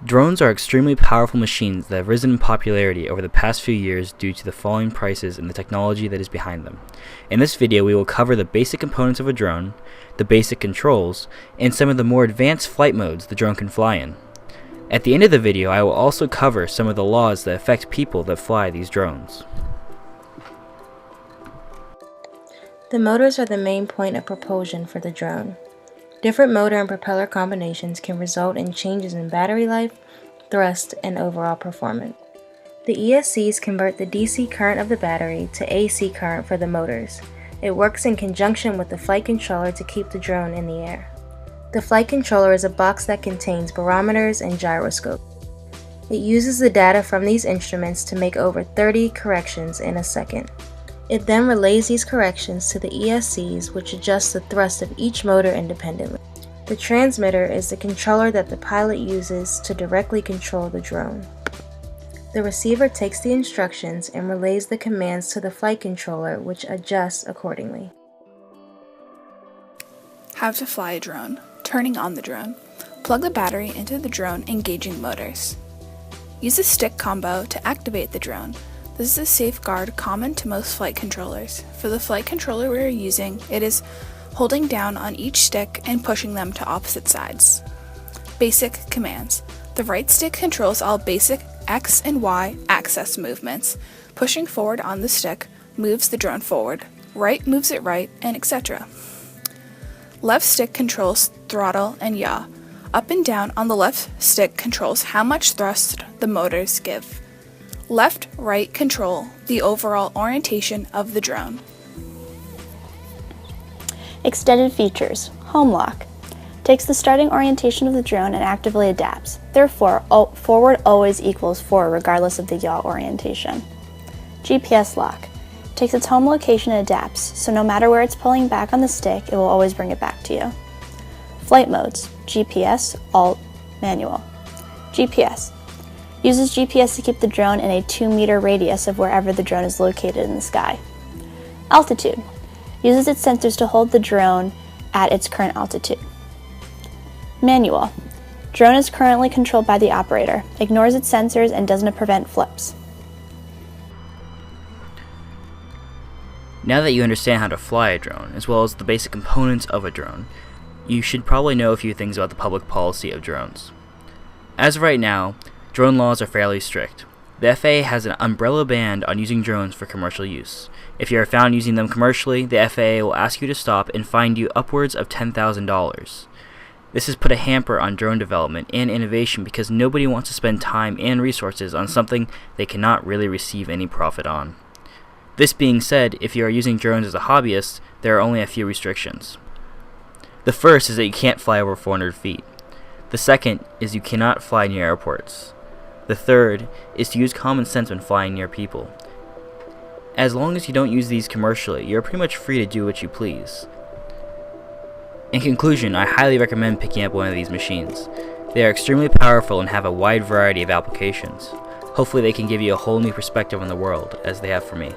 Drones are extremely powerful machines that have risen in popularity over the past few years due to the falling prices and the technology that is behind them. In this video, we will cover the basic components of a drone, the basic controls, and some of the more advanced flight modes the drone can fly in. At the end of the video, I will also cover some of the laws that affect people that fly these drones. The motors are the main point of propulsion for the drone. Different motor and propeller combinations can result in changes in battery life, thrust, and overall performance. The ESCs convert the DC current of the battery to AC current for the motors. It works in conjunction with the flight controller to keep the drone in the air. The flight controller is a box that contains barometers and gyroscopes. It uses the data from these instruments to make over 30 corrections in a second. It then relays these corrections to the ESCs, which adjust the thrust of each motor independently. The transmitter is the controller that the pilot uses to directly control the drone. The receiver takes the instructions and relays the commands to the flight controller, which adjusts accordingly. How to fly a drone. Turning on the drone. Plug the battery into the drone, engaging motors. Use a stick combo to activate the drone. This is a safeguard common to most flight controllers. For the flight controller we are using, it is holding down on each stick and pushing them to opposite sides. Basic commands. The right stick controls all basic X and Y axis movements. Pushing forward on the stick moves the drone forward, right moves it right, and etc. Left stick controls throttle and yaw. Up and down on the left stick controls how much thrust the motors give. Left-right control the overall orientation of the drone. Extended features. Home lock. Takes the starting orientation of the drone and actively adapts. Therefore, forward always equals forward regardless of the yaw orientation. GPS lock. Takes its home location and adapts, so no matter where it's pulling back on the stick, it will always bring it back to you. Flight modes. GPS, Alt, Manual. GPS. Uses GPS to keep the drone in a 2-meter radius of wherever the drone is located in the sky. Altitude. Uses its sensors to hold the drone at its current altitude. Manual. Drone is currently controlled by the operator, ignores its sensors, and doesn't prevent flips. Now that you understand how to fly a drone, as well as the basic components of a drone, you should probably know a few things about the public policy of drones. As of right now, drone laws are fairly strict. The FAA has an umbrella ban on using drones for commercial use. If you are found using them commercially, the FAA will ask you to stop and fine you upwards of $10,000. This has put a hamper on drone development and innovation because nobody wants to spend time and resources on something they cannot really receive any profit on. This being said, if you are using drones as a hobbyist, there are only a few restrictions. The first is that you can't fly over 400 feet. The second is you cannot fly near airports. The third is to use common sense when flying near people. As long as you don't use these commercially, you're pretty much free to do what you please. In conclusion, I highly recommend picking up one of these machines. They are extremely powerful and have a wide variety of applications. Hopefully they can give you a whole new perspective on the world, as they have for me.